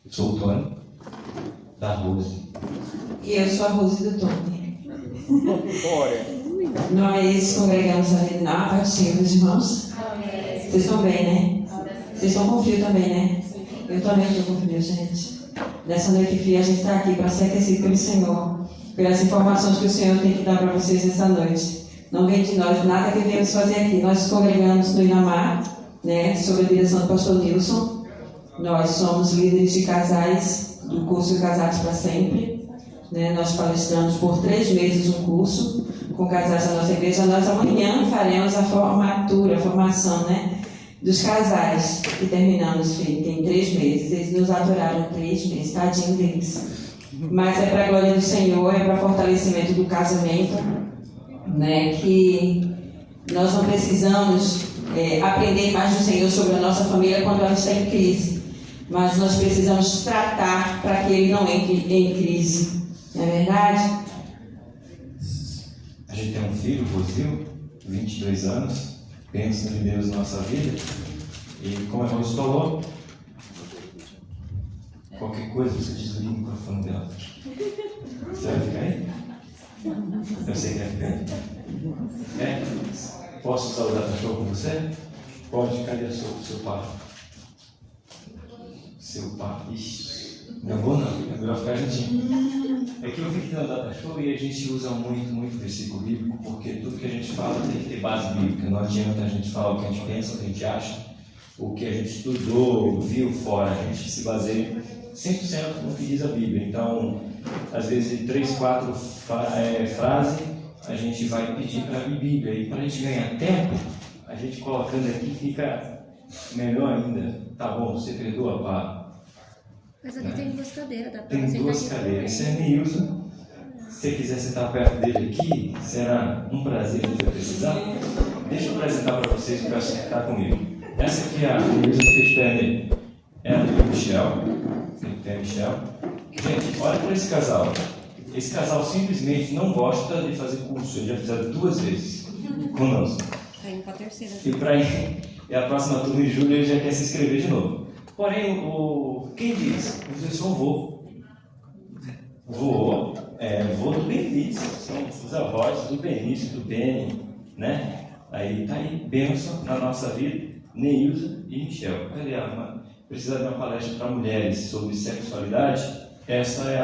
Eu sou o Tony, da Rose. E eu sou a Rose do Tony. Nós congregamos ali na Patinha, meus irmãos. Vocês estão bem, né? Vocês estão com frio também, né? Eu também estou com frio, gente. Nessa noite fria, a gente está aqui para ser aquecido pelo Senhor, pelas informações que o Senhor tem que dar para vocês nessa noite. Não vem de nós nada que viemos fazer aqui. Nós congregamos no Inamar, né, sob a direção do pastor Nilson. Nós somos líderes de casais do curso Casados para Sempre. Né? Nós palestramos por 3 meses um curso com casais da nossa igreja. Nós amanhã faremos a formação, né, dos casais que terminamos tem 3 meses. Eles nos aturaram 3 meses, tadinho deles. Mas é para a glória do Senhor, é para fortalecimento do casamento, né, que nós não precisamos aprender mais do Senhor sobre a nossa família quando ela está em crise, mas nós precisamos tratar para que ele não entre em crise, não é verdade? A gente tem um filho, o Rosil, 22 anos, bênção de Deus na nossa vida, e como a Rose falou, qualquer coisa você desliga o microfone dela. Você vai ficar aí? Eu sei que vai ficar aí. É? Posso saudar o cachorro com você? Pode, cadê seu pai? Seu pai? Ixi, não vou não, é melhor ficar juntinho. É que eu vi que não dá cachorro e a gente usa muito versículo bíblico, porque tudo que a gente fala tem que ter base bíblica. Não adianta a gente falar o que a gente pensa, o que a gente acha, o que a gente estudou, viu fora. A gente se baseia 100% no que diz a Bíblia. Então, às vezes, 3, 4 frases, a gente vai pedir para abrir Bíblia. E para a gente ganhar tempo, a gente colocando aqui fica melhor ainda. Tá bom, você perdoa, pá? Mas aqui, né? Tem 2 cadeiras, dá para tem 2 cadeiras. Esse é Nilson. Se você quiser sentar perto dele aqui, será um prazer de precisar. Deixa eu apresentar para vocês para sentar comigo. Essa aqui é a Nilson, fica de pé nele. É a Michel. Michel. Gente, olha para esse casal. Esse casal simplesmente não gosta de fazer curso. Eles já fizeram 2 vezes conosco. Está indo para a terceira. E para ir, a próxima turma em julho ele já quer se inscrever de novo. Porém, quem diz? Eu sou um vô. Vô do Benício. São os avós do Benício, do Beni, né? Aí tá aí, bênção na nossa vida, Neilza e Michel. Cadê a mãe? Precisa de uma palestra para mulheres sobre sexualidade? Essa é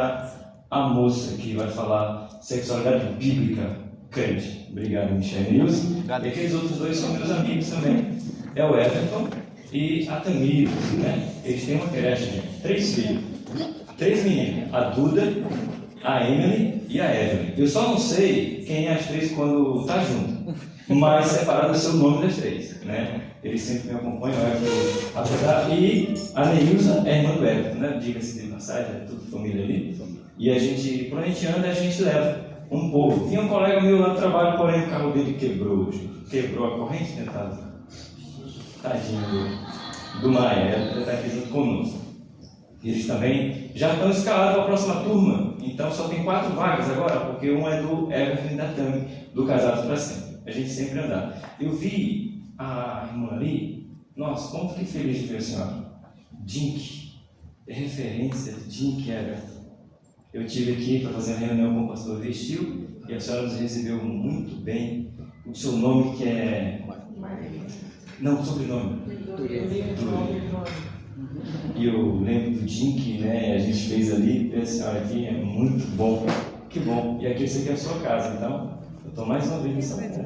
a moça que vai falar sexualidade bíblica, crente. Obrigado, Michel e Neilza. E aqueles outros 2 são meus amigos também. É o Everton e a Tamir, né? Eles têm uma creche, gente. 3 filhos. 3 meninas. A Duda, a Emily e a Evelyn. Eu só não sei quem é as 3 quando tá junto. Mas separado o seu nome das 3, né? Eles sempre me acompanham, o Everton, e a Neilza é irmã do Everton, né? Diga-se de passagem, é tudo família ali. E a gente, quando a gente anda, a gente leva um pouco. Tinha um colega meu lá no trabalho, porém o carro dele quebrou a corrente dentada. Tadinho do Maia, ele está aqui junto conosco. Eles também já estão escalados para a próxima turma, então só tem 4 vagas agora, porque um é do Everton e da Tami, do Casados para Sempre. A gente sempre anda. Eu vi a irmã ali, nossa, como fiquei feliz de ver a senhora. Dink, é referência de Dink Everton. Eu estive aqui para fazer uma reunião com o pastor Vestil e a senhora nos recebeu muito bem. O seu nome que é... Não, sobrenome. E eu lembro do Dink, né? A gente fez ali, a senhora aqui, é muito bom. Que bom. E aqui eu sei que é a sua casa, então eu estou mais uma vez nessa casa.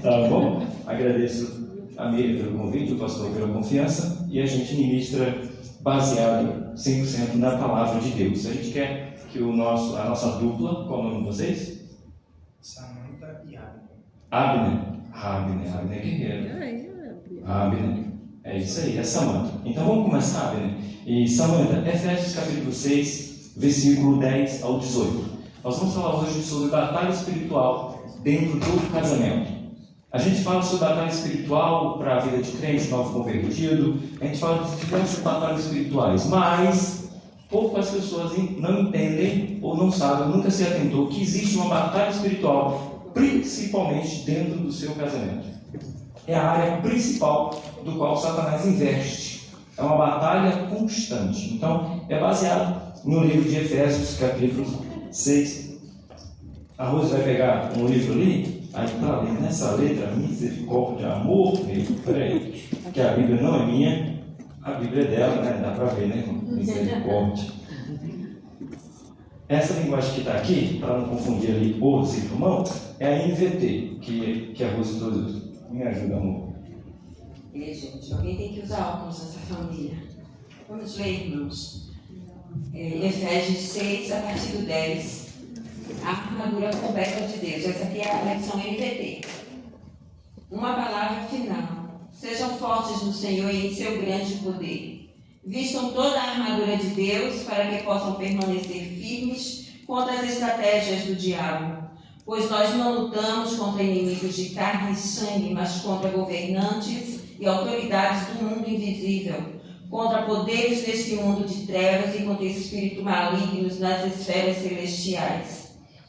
Tá bom? Agradeço a Miriam pelo convite, o pastor pela confiança, e a gente ministra baseado 100% na palavra de Deus. A gente quer que a nossa dupla, qual é o nome de vocês? Samantha e Abner. Abner guerreiro. Abner, é isso aí, é Samantha. Então vamos começar, Abner. E Samantha, Efésios capítulo 6, versículo 10 ao 18. Nós vamos falar hoje sobre batalha espiritual dentro do casamento. A gente fala sobre batalha espiritual para a vida de crente, novo convertido. A gente fala de diversas batalhas espirituais, mas poucas pessoas não entendem ou não sabem, nunca se atentou que existe uma batalha espiritual, principalmente dentro do seu casamento. É a área principal do qual Satanás investe. É uma batalha constante. Então, é baseado no livro de Efésios, capítulo 6. A Rose vai pegar um livro ali, aí está ali nessa letra, misericórdia, amor, peraí, que a Bíblia não é minha, a Bíblia é dela, né? Dá para ver, né? Misericórdia. Essa linguagem que está aqui, para não confundir ali os irmãos, é a NVT, que a Rose introduz. Me ajuda, amor. Gente, alguém tem que usar óculos nessa família. Vamos ler, irmãos. Efésios 6, a partir do 10. A armadura completa de Deus. Essa aqui é a versão NVT. Uma palavra final. Sejam fortes no Senhor e em seu grande poder. Vistam toda a armadura de Deus para que possam permanecer firmes contra as estratégias do diabo. Pois nós não lutamos contra inimigos de carne e sangue, mas contra governantes e autoridades do mundo invisível, contra poderes deste mundo de trevas e contra espíritos malignos nas esferas celestiais.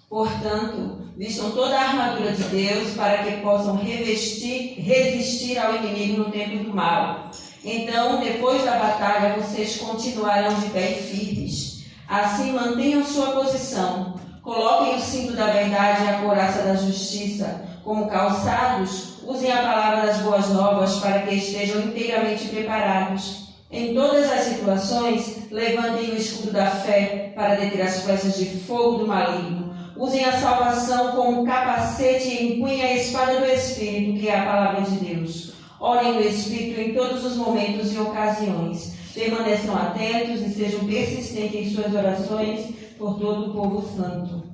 Portanto, vistam toda a armadura de Deus para que possam resistir ao inimigo no tempo do mal. Então, depois da batalha, vocês continuarão de pé e firmes. Assim, mantenham sua posição. Coloquem o cinto da verdade e a couraça da justiça. Como calçados, usem a palavra das boas novas para que estejam inteiramente preparados. Em todas as situações, levantem o escudo da fé para deter as flechas de fogo do maligno. Usem a salvação como capacete e empunhem a espada do Espírito, que é a palavra de Deus. Orem no Espírito em todos os momentos e ocasiões. Permaneçam atentos e sejam persistentes em suas orações por todo o povo santo.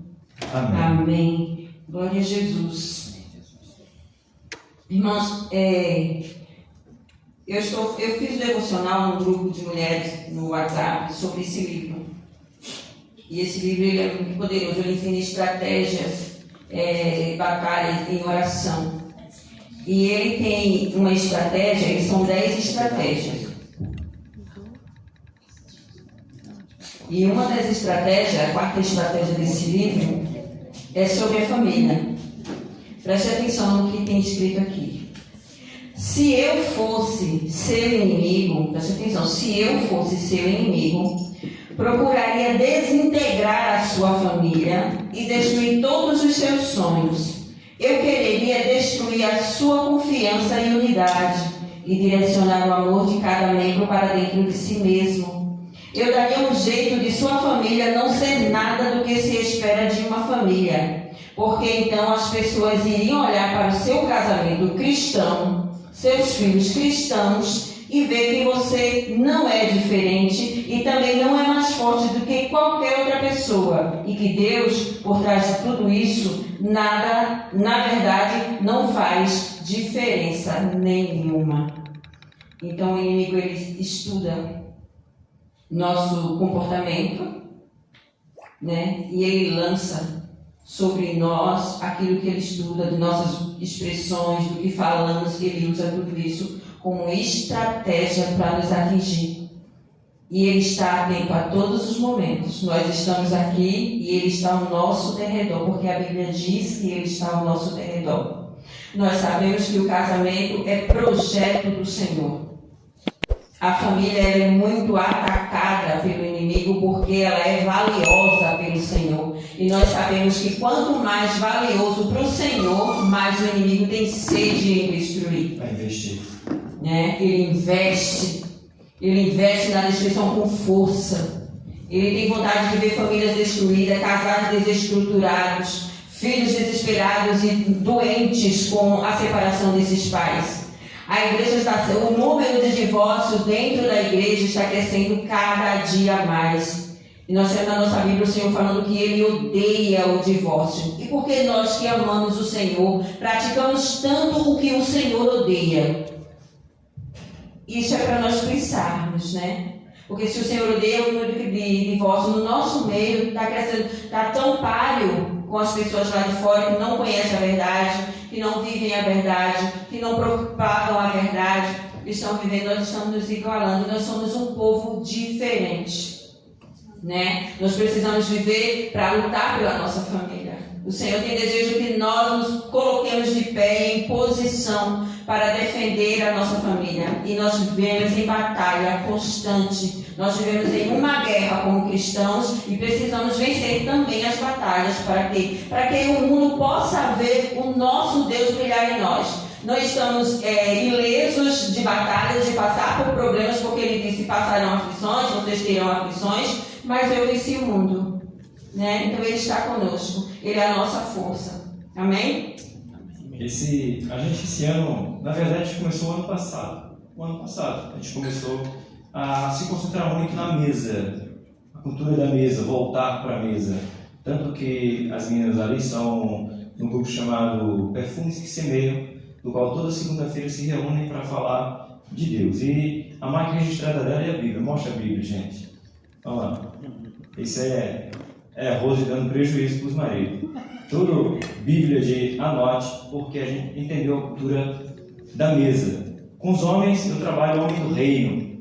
Amém. Amém. Glória a Jesus. Irmãos, eu fiz devocional num grupo de mulheres no WhatsApp sobre esse livro. E esse livro ele é muito poderoso, ele ensina estratégias, batalhas em oração. E ele tem uma estratégia, são 10 estratégias. E uma das estratégias, a quarta estratégia desse livro, é sobre a família. Preste atenção no que tem escrito aqui. Se eu fosse seu inimigo, preste atenção, se eu fosse seu inimigo, procuraria desintegrar a sua família e destruir todos os seus sonhos. Eu quereria destruir a sua confiança e unidade e direcionar o amor de cada membro para dentro de si mesmo. Eu daria um jeito de sua família não ser nada do que se espera de uma família, porque então as pessoas iriam olhar para o seu casamento cristão, seus filhos cristãos, e ver que você não é diferente e também não é mais forte do que qualquer outra pessoa. E que Deus, por trás de tudo isso, nada, na verdade, não faz diferença nenhuma. Então o inimigo ele estuda nosso comportamento, né? E ele lança sobre nós aquilo que ele estuda, de nossas expressões, do que falamos, que ele usa tudo isso como estratégia para nos atingir. E ele está atento a todos os momentos. Nós estamos aqui e ele está ao nosso derredor, porque a Bíblia diz que ele está ao nosso derredor. Nós sabemos que o casamento é projeto do Senhor. A família é muito atacada pelo inimigo porque ela é valiosa pelo Senhor. E nós sabemos que quanto mais valioso para o Senhor, mais o inimigo tem sede em destruir. Vai investir. Ele investe na destruição com força. Ele tem vontade de ver famílias destruídas, casais desestruturados, filhos desesperados e doentes com a separação desses pais. A igreja o número de divórcios dentro da igreja está crescendo cada dia mais. E nós temos na nossa Bíblia o Senhor falando que Ele odeia o divórcio. E porque nós que amamos o Senhor, praticamos tanto o que o Senhor odeia. Isso é para nós pensarmos, né? Porque se o Senhor odeia o número de divórcio no nosso meio, está crescendo, está tão páreo com as pessoas lá de fora que não conhecem a verdade, que não vivem a verdade, que não propagam a verdade, estão vivendo, nós estamos nos igualando, nós somos um povo diferente, né? Nós precisamos viver para lutar pela nossa família. O Senhor tem desejo que nós nos coloquemos de pé em posição para defender a nossa família. E nós vivemos em batalha constante. Nós vivemos em uma guerra como cristãos e precisamos vencer também as batalhas. Para quê? Para que o mundo possa ver o nosso Deus brilhar em nós. Não estamos ilesos de batalhas, de passar por problemas, porque Ele disse: passarão aflições, vocês terão aflições, mas eu venci o mundo. Né? Então Ele está conosco. Ele é a nossa força. Amém? A gente esse ano, na verdade, começou o ano passado. A gente começou a se concentrar muito na mesa, a cultura da mesa, voltar para a mesa. Tanto que as meninas ali são num grupo chamado Perfumes que Semeiam, do qual toda segunda-feira se reúnem para falar de Deus. E a marca registrada dela é a Bíblia. Mostra a Bíblia, gente. Vamos lá. Isso é a Rose dando prejuízo para os maridos. Tudo Bíblia de anote, porque a gente entendeu a cultura da mesa. Com os homens, eu trabalho o homem do reino,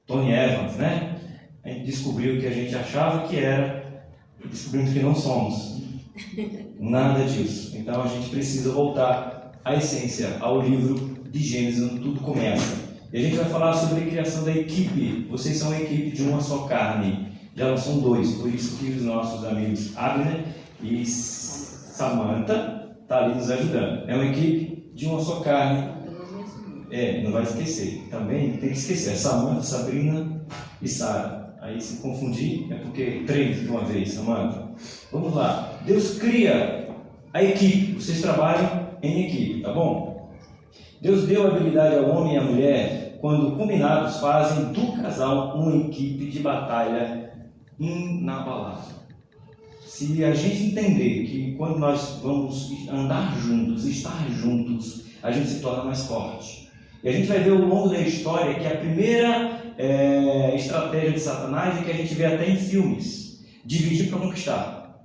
Tony Evans, né? A gente descobriu o que a gente achava que era, e descobrimos que não somos. Nada disso. Então a gente precisa voltar à essência, ao livro de Gênesis, onde tudo começa. E a gente vai falar sobre a criação da equipe. Vocês são a equipe de uma só carne. Já não são dois, por isso que os nossos amigos Abner e Samantha estão ali nos ajudando. É uma equipe de uma só carne. Não vai esquecer. Também tem que esquecer. Samantha, Sabrina e Sara. Aí se confundir é porque 3 de uma vez, Samantha. Vamos lá. Deus cria a equipe. Vocês trabalham em equipe, tá bom? Deus deu habilidade ao homem e à mulher quando combinados fazem do casal uma equipe de batalha inabalável. Se a gente entender que quando nós vamos andar juntos, estar juntos, a gente se torna mais forte. E a gente vai ver ao longo da história que a primeira estratégia de Satanás é que a gente vê até em filmes: dividir para conquistar.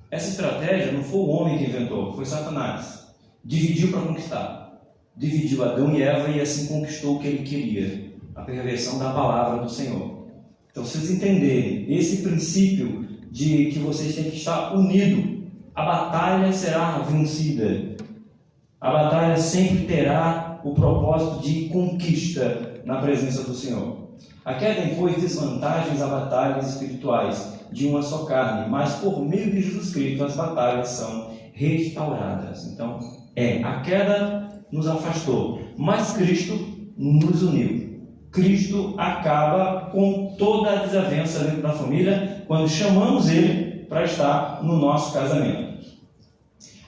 Essa estratégia não foi o homem que inventou, foi Satanás. Dividiu para conquistar. Dividiu Adão e Eva e assim conquistou o que ele queria, a perversão da palavra do Senhor. Então, se vocês entenderem esse princípio de que vocês têm que estar unidos, a batalha será vencida. A batalha sempre terá o propósito de conquista na presença do Senhor. A queda impôs desvantagens a batalhas espirituais de uma só carne, mas por meio de Jesus Cristo as batalhas são restauradas. Então, a queda nos afastou, mas Cristo nos uniu. Cristo acaba com toda a desavença dentro da família quando chamamos Ele para estar no nosso casamento.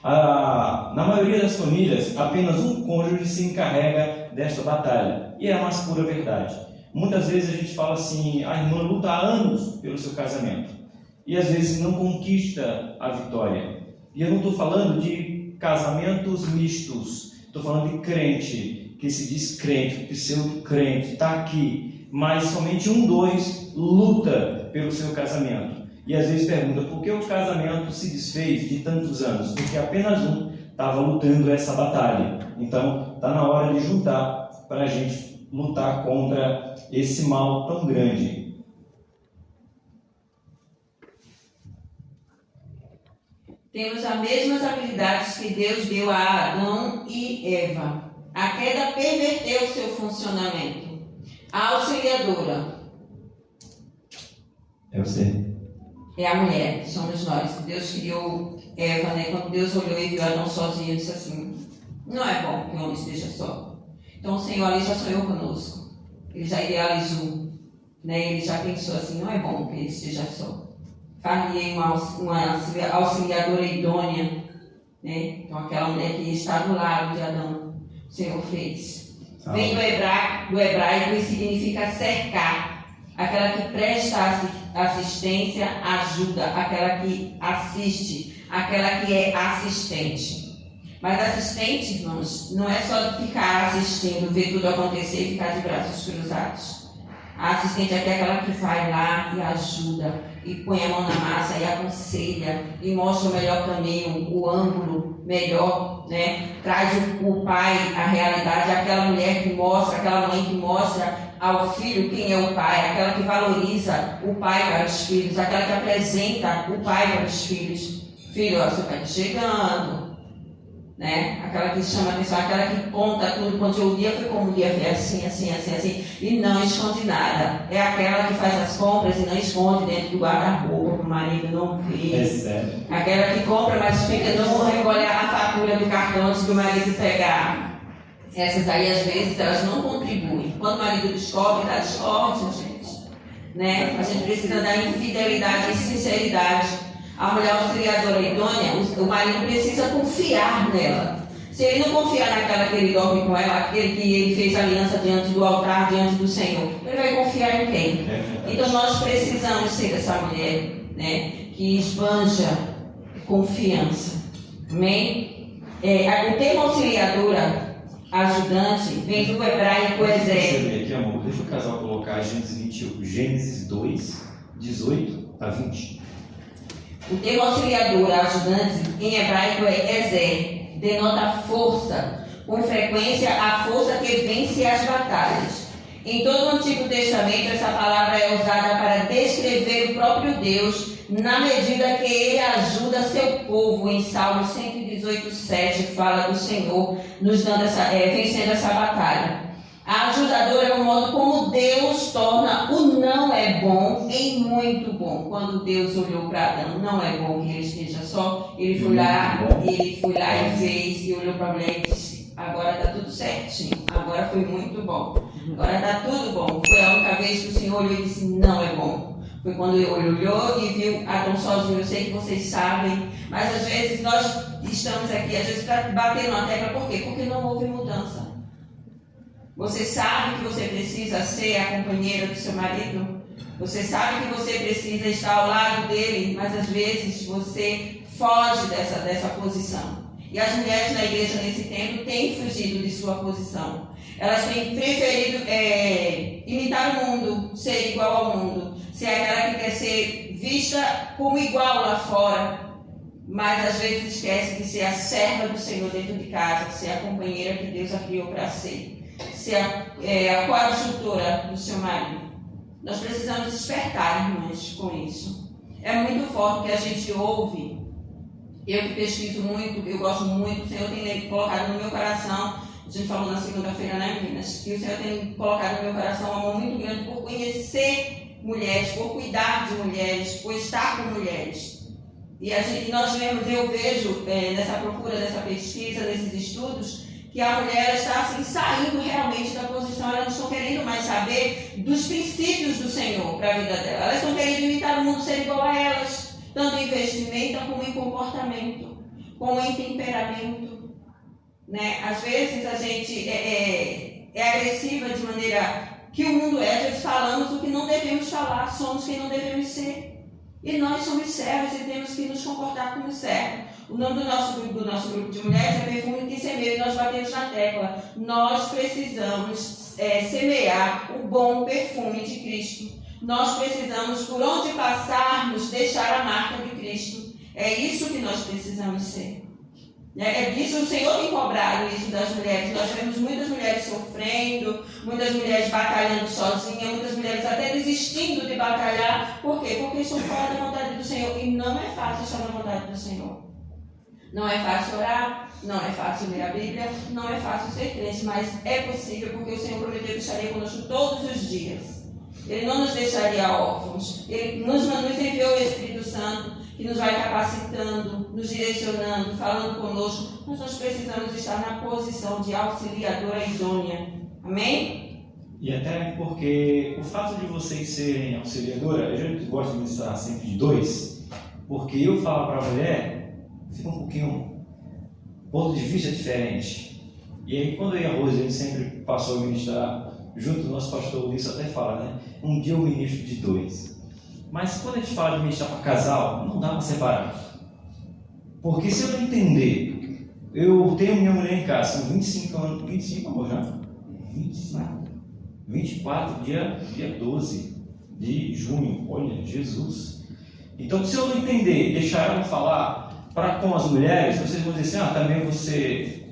Na maioria das famílias, apenas um cônjuge se encarrega desta batalha, e é a mais pura verdade. Muitas vezes a gente fala assim: a irmã luta há anos pelo seu casamento, e às vezes não conquista a vitória. E eu não estou falando de casamentos mistos, estou falando de crente que se diz crente, pseudo-crente, está aqui, mas somente 2 luta pelo seu casamento. E às vezes pergunta: por que o casamento se desfez de tantos anos? Porque apenas um estava lutando essa batalha. Então, está na hora de juntar para a gente lutar contra esse mal tão grande. Temos as mesmas habilidades que Deus deu a Adão e Eva. A queda perverteu seu funcionamento. A auxiliadora É você. é a mulher, somos nós. Deus criou Eva, né? Quando Deus olhou e viu Adão sozinho, disse assim: não é bom que o homem esteja só. Então o Senhor ali já sonhou conosco. Ele já idealizou, né? Ele já pensou assim: não é bom que ele esteja só. Faria uma auxiliadora idônea, né? Então aquela mulher que está do lado de Adão, o Senhor fez. Vem do hebraico e significa cercar. Aquela que presta assistência, ajuda. Aquela que assiste. Aquela que é assistente. Mas assistente, irmãos, não é só ficar assistindo, ver tudo acontecer e ficar de braços cruzados. A assistente aqui é aquela que vai lá e ajuda, e põe a mão na massa e aconselha, e mostra o melhor caminho, o ângulo melhor, né? Traz o pai à realidade, aquela mulher que mostra, aquela mãe que mostra ao filho quem é o pai, aquela que valoriza o pai para os filhos, aquela que apresenta o pai para os filhos. Filho, ó, você está chegando. Né? Aquela que chama a atenção, aquela que conta tudo, quando o dia foi como o dia foi assim, assim, assim, assim, e não esconde nada. É aquela que faz as compras e não esconde dentro do guarda-roupa para o marido não ver. É sério. Aquela que compra, mas fica não recolhe a fatura do cartão antes do marido pegar. Essas aí, às vezes, elas não contribuem. Quando o marido descobre, dá descobre, gente. Né? A gente precisa da infidelidade e sinceridade. A mulher auxiliadora idônea, o marido precisa confiar nela. Se ele não confiar naquela que ele dorme com ela, aquele que ele fez aliança diante do altar, diante do Senhor, ele vai confiar em quem? Então nós precisamos ser essa mulher, né, que esbanja confiança. Amém? O termo auxiliadora, ajudante, vem do hebraico exé. Aqui, amor, deixa o casal colocar Gênesis 2, 18 a 20. O termo auxiliador, ajudante, em hebraico é exé, denota força, com frequência a força que vence as batalhas. Em todo o Antigo Testamento, essa palavra é usada para descrever o próprio Deus, na medida que ele ajuda seu povo. Em Salmo 118:7 fala do Senhor nos dando vencendo essa batalha. A ajudadora é o modo como Deus torna o não é bom em muito bom. Quando Deus olhou para Adão, não é bom que ele esteja só. Ele foi lá e fez, e olhou para a mulher e disse: agora está tudo certinho, agora foi muito bom, agora está tudo bom. Foi a única vez que o Senhor olhou e disse: não é bom. Foi quando ele olhou e viu Adão sozinho. Eu sei que vocês sabem, mas às vezes nós estamos aqui, às vezes para bater numa tecla. Por quê? Porque não houve mudança. Você sabe que você precisa ser a companheira do seu marido. Você sabe que você precisa estar ao lado dele, mas às vezes você foge dessa posição. E as mulheres na igreja nesse tempo têm fugido de sua posição. Elas têm preferido imitar o mundo, ser igual ao mundo, ser aquela que quer ser vista como igual lá fora, mas às vezes esquece de ser a serva do Senhor dentro de casa, ser a companheira que Deus a criou para ser a coadjutora do seu marido. Nós precisamos despertar, irmãs, com isso. É muito forte que a gente ouve. Eu que pesquiso muito, eu gosto muito, o Senhor tem colocado no meu coração, a gente falou na segunda-feira, né, meninas, que o Senhor tem colocado no meu coração um amor muito grande por conhecer mulheres, por cuidar de mulheres, por estar com mulheres. E eu vejo nessa procura, nessa pesquisa, nesses estudos, que a mulher está assim, saindo realmente da posição. Elas não estão querendo mais saber dos princípios do Senhor para a vida dela. Elas estão querendo imitar o mundo, ser igual a elas, tanto em vestimenta como em comportamento, como em temperamento. Né? Às vezes a gente é agressiva de maneira que o mundo é. Às vezes falamos o que não devemos falar, somos quem não devemos ser. E nós somos servos e temos que nos comportar como servos. O nome do nosso grupo de mulheres é Perfume que Semeia, e nós batemos na tecla. Nós precisamos semear o bom perfume de Cristo. Nós precisamos, por onde passarmos, deixar a marca de Cristo. É isso que nós precisamos ser. É disso o Senhor tem cobrado isso das mulheres. Nós vemos muitas mulheres sofrendo, muitas mulheres batalhando sozinhas, muitas mulheres até desistindo de batalhar. Por quê? Porque estão fora da vontade do Senhor. E não é fácil estar na vontade do Senhor. Não é fácil orar, não é fácil ler a Bíblia, não é fácil ser crente, mas é possível porque o Senhor prometeu que estaria conosco todos os dias. Ele não nos deixaria órfãos. Ele nos enviou o Espírito Santo, que nos vai capacitando, nos direcionando, falando conosco. Mas nós precisamos estar na posição de auxiliadora idônea. Amém? E até porque o fato de vocês serem auxiliadora, eu já gosto de ministrar sempre de dois, porque eu falo para a mulher, fica um pouquinho, ponto de vista diferente. E aí quando eu e a Rose, a gente sempre passou a ministrar junto, o nosso pastor Ulisses até fala, né? Um dia eu ministro de dois. Mas quando a gente fala de ministrar para casal, não dá para separar. Porque se eu não entender, eu tenho minha mulher em casa, são 25 anos, 25 amor já? 24, dia 12 de junho, olha, Jesus. Então se eu não entender, deixar ela falar para com as mulheres, vocês vão dizer assim, também você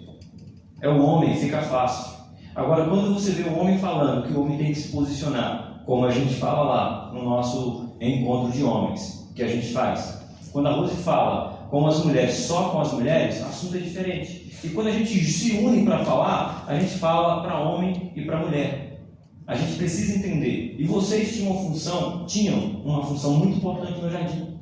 é o homem, fica fácil. Agora, quando você vê o homem falando que o homem tem que se posicionar, como a gente fala lá no nosso encontro de homens, que a gente faz. Quando a Rose fala, com as mulheres, só com as mulheres, o assunto é diferente. E quando a gente se une para falar, a gente fala para homem e para mulher. A gente precisa entender. E vocês tinham uma função muito importante no jardim,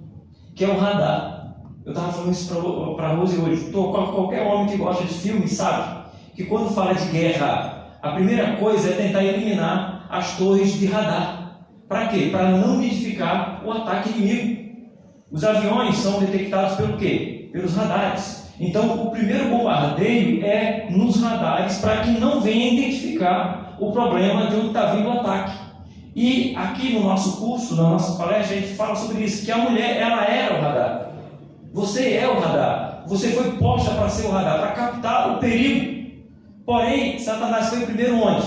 que é o radar. Eu estava falando isso para a Rose hoje. Qualquer homem que gosta de filme sabe que quando fala de guerra, a primeira coisa é tentar eliminar as torres de radar. Para quê? Para não identificar o ataque inimigo. Os aviões são detectados pelo quê? Pelos radares. Então, o primeiro bombardeio é nos radares para que não venha identificar o problema de onde está vindo o ataque. E aqui no nosso curso, na nossa palestra, a gente fala sobre isso, que a mulher, ela era o radar. Você é o radar. Você foi posta para ser o radar, para captar o perigo. Porém, Satanás foi primeiro onde?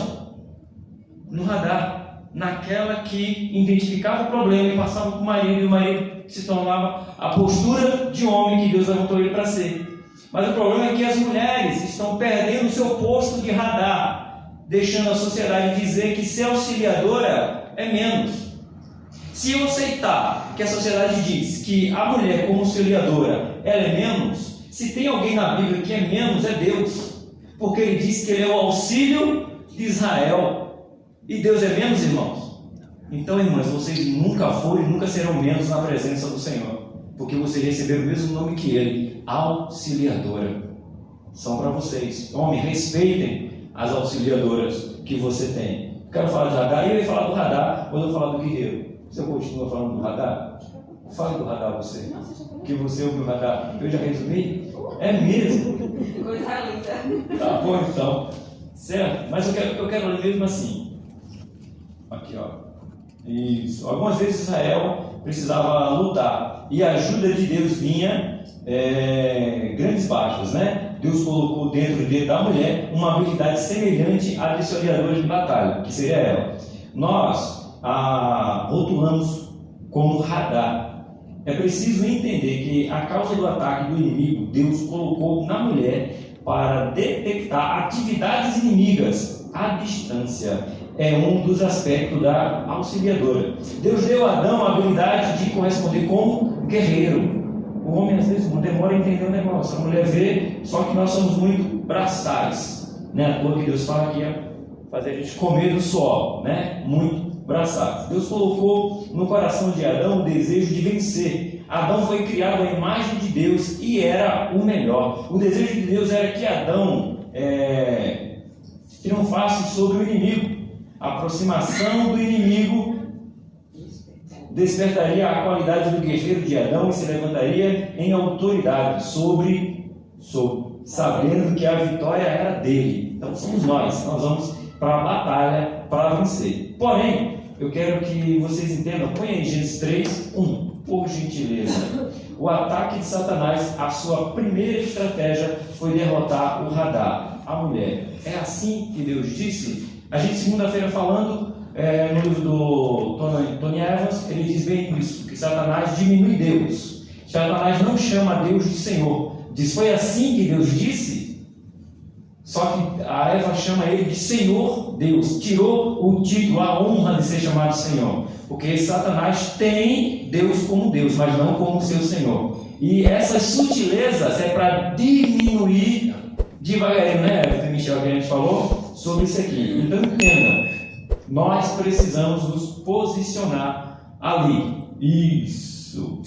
No radar. Naquela que identificava o problema e passava para o marido, e o marido se tornava a postura de homem que Deus levantou ele para ser. Mas o problema é que as mulheres estão perdendo o seu posto de radar, deixando a sociedade dizer que ser auxiliadora é menos. Se eu aceitar que a sociedade diz que a mulher como auxiliadora ela é menos, se tem alguém na Bíblia que é menos, é Deus. Porque ele diz que ele é o auxílio de Israel. E Deus é menos, irmãos? Então, irmãs, vocês nunca foram e nunca serão menos na presença do Senhor. Porque vocês receberam o mesmo nome que ele, auxiliadora. São para vocês. Homem, respeitem as auxiliadoras que você tem. Quero falar de radar, eu ia falar do radar, ou eu vou falar do guerreiro. Você continua falando do radar? Fale do radar você. Que você ouviu o radar. Eu já resumi? É mesmo? Coisa linda. Tá bom então. Certo? Mas eu quero ler mesmo assim. Aqui, ó. Isso. Algumas vezes Israel precisava lutar e a ajuda de Deus vinha grandes baixas, né? Deus colocou dentro da mulher uma habilidade semelhante à de auxiliadora de batalha, que seria ela. Nós a rotulamos como radar. É preciso entender que a causa do ataque do inimigo, Deus colocou na mulher para detectar atividades inimigas à distância. É um dos aspectos da auxiliadora. Deus deu a Adão a habilidade de corresponder como guerreiro. O homem às vezes demora a entender o negócio. A mulher vê, só que nós somos muito braçais, né? À toa que Deus fala que ia fazer a gente comer do suor, né? Muito braçais. Deus colocou no coração de Adão o desejo de vencer. Adão foi criado à imagem de Deus e era o melhor. O desejo de Deus era que Adão triunfasse sobre o inimigo. A aproximação do inimigo despertaria a qualidade do guerreiro de Adão e se levantaria em autoridade sobre sabendo que a vitória era dele. Então somos nós vamos para a batalha para vencer. Porém, eu quero que vocês entendam, põe aí Gênesis 3, 1, por gentileza. O ataque de Satanás, a sua primeira estratégia foi derrotar o radar, a mulher. É assim que Deus disse. A gente, segunda-feira, falando no livro do Tony Evans, ele diz bem isso, que Satanás diminui Deus. Satanás não chama Deus de Senhor. Diz, foi assim que Deus disse? Só que a Eva chama ele de Senhor Deus. Tirou o título, a honra de ser chamado Senhor. Porque Satanás tem Deus como Deus, mas não como seu Senhor. E essas sutilezas é para diminuir devagarinho, né, Michel, que a gente falou sobre isso aqui. Então entenda, nós precisamos nos posicionar ali. Isso.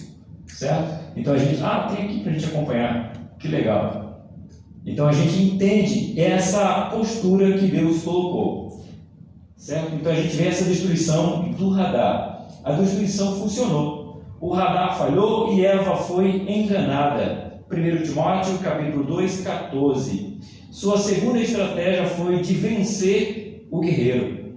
Certo? Então a gente, tem aqui para a gente acompanhar. Que legal. Então a gente entende essa postura que Deus colocou. Certo? Então a gente vê essa destruição do radar. A destruição funcionou. O radar falhou e Eva foi enganada. 1 Timóteo, capítulo 2, 14. Sua segunda estratégia foi de vencer o guerreiro.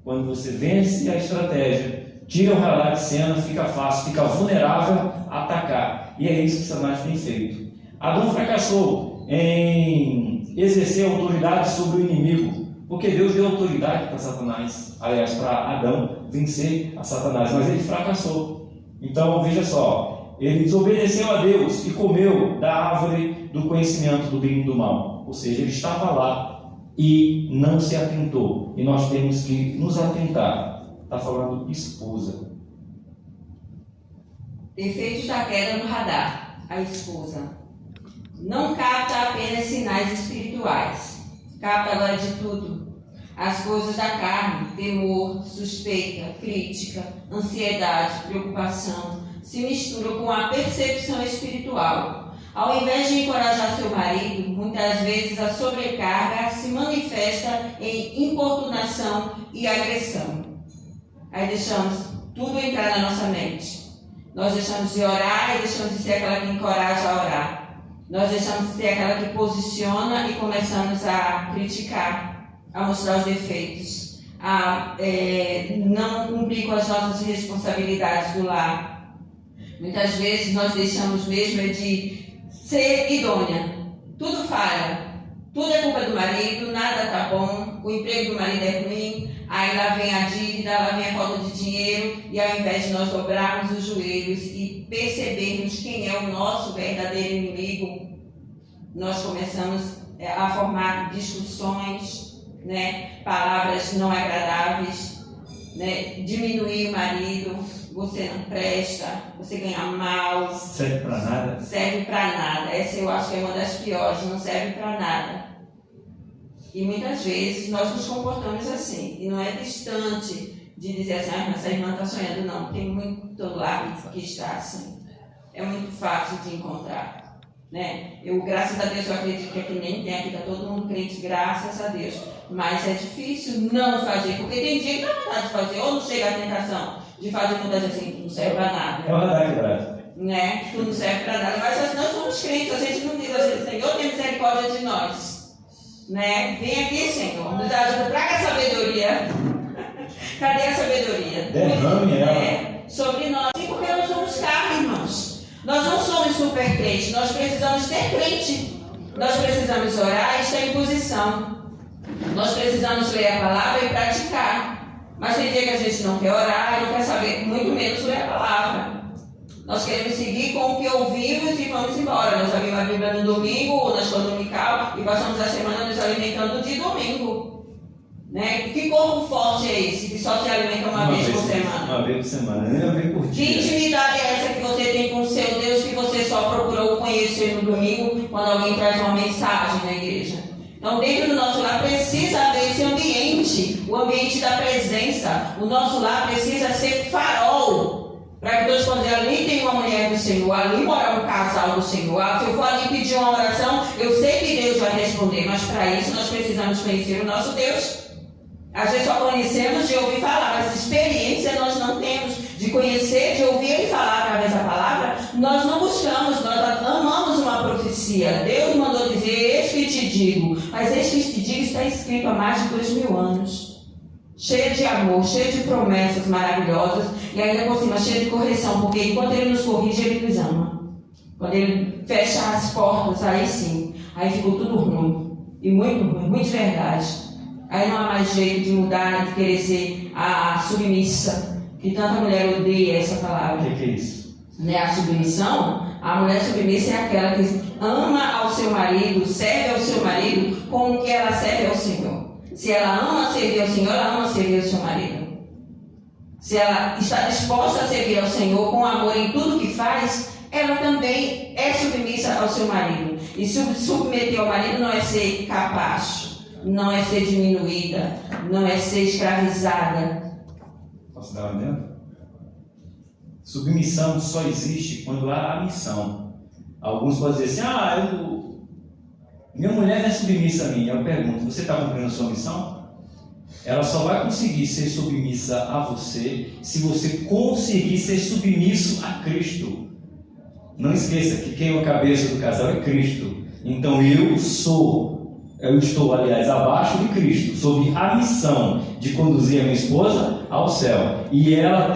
Quando você vence a estratégia, tira o radar de cena, fica fácil, fica vulnerável a atacar. E é isso que Satanás tem feito. Adão fracassou em exercer autoridade sobre o inimigo, porque Deus deu autoridade para Satanás, aliás, para Adão vencer a Satanás, mas ele fracassou. Então, veja só, ele desobedeceu a Deus e comeu da árvore do conhecimento do bem e do mal. Ou seja, ele estava lá e não se atentou. E nós temos que nos atentar. Está falando esposa. Efeitos da queda no radar. a esposa. Não capta apenas sinais espirituais, capta agora de tudo. As coisas da carne, temor, suspeita, crítica, ansiedade, preocupação, se misturam com a percepção espiritual. Ao invés de encorajar seu marido, muitas vezes a sobrecarga se manifesta em importunação e agressão. Aí deixamos tudo entrar na nossa mente. Nós deixamos de orar e deixamos de ser aquela que encoraja a orar. Nós deixamos de ser aquela que posiciona e começamos a criticar, a mostrar os defeitos, a não cumprir com as nossas responsabilidades do lar. Muitas vezes nós deixamos mesmo de ser idônea. Tudo falha. Tudo é culpa do marido, nada está bom, o emprego do marido é ruim, aí lá vem a dívida, lá vem a falta de dinheiro, e ao invés de nós dobrarmos os joelhos e percebermos quem é o nosso verdadeiro inimigo, nós começamos a formar discussões, né? Palavras não agradáveis, né? Diminuir o marido, você não presta, você ganha mal. Serve para nada? Serve para nada. Essa eu acho que é uma das piores, não serve para nada. E muitas vezes nós nos comportamos assim, e não é distante de dizer assim, mas essa irmã está sonhando, não. Tem muito lá que está assim. É muito fácil de encontrar, né? Eu, graças a Deus, eu acredito que aqui nem tem, aqui está todo mundo crente, graças a Deus. Mas é difícil não fazer, porque tem dia que dá vontade de fazer, ou não chega a tentação de fazer muitas vezes assim, não serve para nada. É verdade. Né? Tu não serve para nada, mas nós somos crentes, a gente não diz assim, Senhor, tem misericórdia de nós. Né? Vem aqui, Senhor, nos ajuda, traga a sabedoria. Cadê a sabedoria? Derrame ela. Sobre nós, e porque nós somos carne, irmãos. Nós não somos super crentes, nós precisamos ser crente. Nós precisamos orar e estar em posição. Nós precisamos ler a palavra e praticar. Mas tem dia que a gente não quer orar e não quer saber, muito menos ler a palavra. Nós queremos seguir com o que ouvimos e vamos embora. Nós abrimos a Bíblia no domingo ou na escola dominical e passamos a semana nos alimentando de domingo. Né? Que corpo forte é esse que só se alimenta uma vez por semana? Uma vez por semana, nem uma vez por dia. Que intimidade é essa que você tem com o seu Deus que você só procurou conhecer no domingo quando alguém traz uma mensagem na igreja? Então, dentro do nosso lar precisa haver esse ambiente, o ambiente da presença. O nosso lar precisa ser farol. Para que todos possam dizer, ali tem uma mulher do Senhor, ali mora um casal do Senhor. Se eu for ali pedir uma oração, eu sei que Deus vai responder, mas para isso nós precisamos conhecer o nosso Deus. Às vezes só conhecemos de ouvir falar, mas experiência nós não temos de conhecer, de ouvir Ele falar através da palavra. Nós não buscamos, nós amamos uma profecia. Deus mandou dizer, eis que te digo, mas eis que te digo está escrito há mais de 2000 anos. Cheio de amor, cheio de promessas maravilhosas e ainda por cima cheio de correção, porque enquanto Ele nos corrige, Ele nos ama. Quando Ele fecha as portas, aí sim, aí ficou tudo ruim, e muito ruim, muito de verdade. Aí não há mais jeito de mudar, de querer ser a submissa, que tanta mulher odeia essa palavra. O que é isso? Né? A submissão, a mulher submissa é aquela que ama ao seu marido, serve ao seu marido como que ela serve ao Senhor. Se ela ama servir ao Senhor, ela ama servir ao seu marido. Se ela está disposta a servir ao Senhor com amor em tudo que faz, ela também é submissa ao seu marido. E submeter ao marido não é ser capacho, não é ser diminuída, não é ser escravizada. Posso dar um exemplo? Submissão só existe quando há a missão. Alguns podem dizer assim, minha mulher não é submissa a mim. Eu pergunto, você está cumprindo a sua missão? Ela só vai conseguir ser submissa a você se você conseguir ser submisso a Cristo. Não esqueça que quem é a cabeça do casal é Cristo. Então eu estou, aliás, abaixo de Cristo, sob a missão de conduzir a minha esposa ao céu. E ela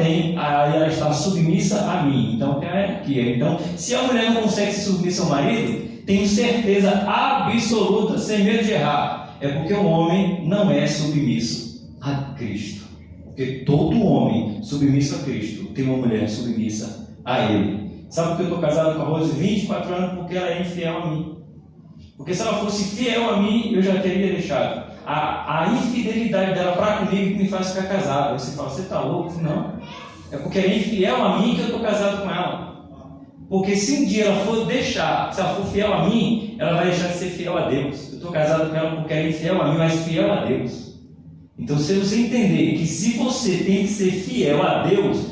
está submissa a mim. Então tem a hierarquia. Então, se a mulher não consegue ser submissa ao marido, tenho certeza absoluta, sem medo de errar, é porque o homem não é submisso a Cristo. Porque todo homem submisso a Cristo tem uma mulher submissa a Ele. Sabe por que eu estou casado com a Rose 24 anos? Porque ela é infiel a mim. Porque se ela fosse fiel a mim, eu já teria deixado. A infidelidade dela para comigo que me faz ficar casado. Aí você fala, você está louco? Não. É porque ela é infiel a mim que eu estou casado com ela. Porque se um dia ela for deixar, se ela for fiel a mim, ela vai deixar de ser fiel a Deus. Eu estou casado com ela porque ela é infiel a mim, mas fiel a Deus. Então, se você entender que se você tem que ser fiel a Deus,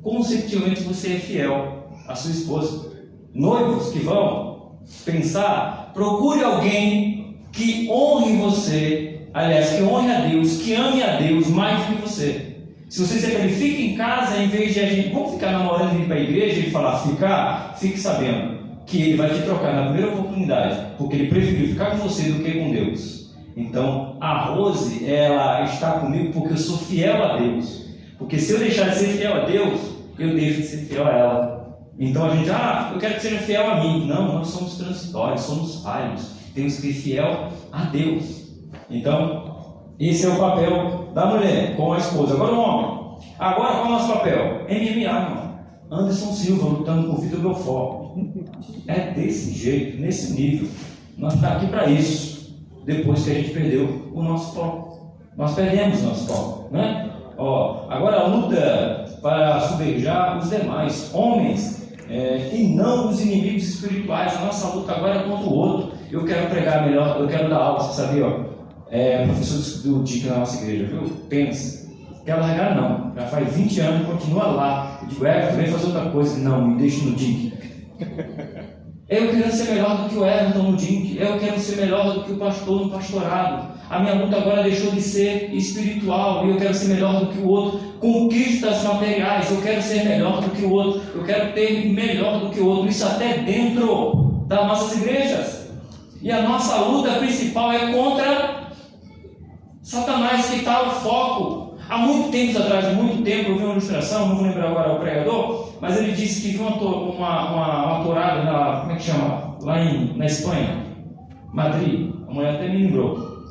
consequentemente você é fiel à sua esposa. Noivos que vão pensar, procure alguém que honre você, aliás, que honre a Deus, que ame a Deus mais do que você. Se você se fica em casa, em vez de a gente, vamos ficar namorando e ir para a igreja e falar ficar, fique sabendo que ele vai te trocar na primeira oportunidade, porque ele preferiu ficar com você do que com Deus. Então, a Rose, ela está comigo porque eu sou fiel a Deus. Porque se eu deixar de ser fiel a Deus, eu deixo de ser fiel a ela. Então a gente, eu quero que seja fiel a mim. Não, nós somos transitórios, somos falhos. Temos que ser fiel a Deus. Então, esse é o papel da mulher com a esposa. Agora o homem. Agora qual é o nosso papel? MMA, irmão. Anderson Silva lutando com o Vitor Belfort. É desse jeito, nesse nível. Nós estamos aqui para isso. Depois que a gente perdeu o nosso foco. Nós perdemos o nosso foco, né? Agora a luta para subverjar os demais homens e não os inimigos espirituais. A nossa luta agora é contra o outro. Eu quero pregar melhor, eu quero dar aula, você sabia? Professor do DIC na nossa igreja, viu? Pensa. Quer largar? Não. Já faz 20 anos e continua lá. Eu digo, tu vem fazer outra coisa. Não, me deixa no DIC. Eu quero ser melhor do que o Everton no DIC. Eu quero ser melhor do que o pastor no pastorado. A minha luta agora deixou de ser espiritual e eu quero ser melhor do que o outro. Conquistas materiais, eu quero ser melhor do que o outro. Eu quero ter melhor do que o outro. Isso até dentro das nossas igrejas. E a nossa luta principal é contra Satanás, que está o foco. Há muito tempo atrás, eu vi uma ilustração, não vou lembrar agora o pregador, mas ele disse que viu uma tourada, como é que chama? Lá na Espanha, Madrid, a mulher até me lembrou.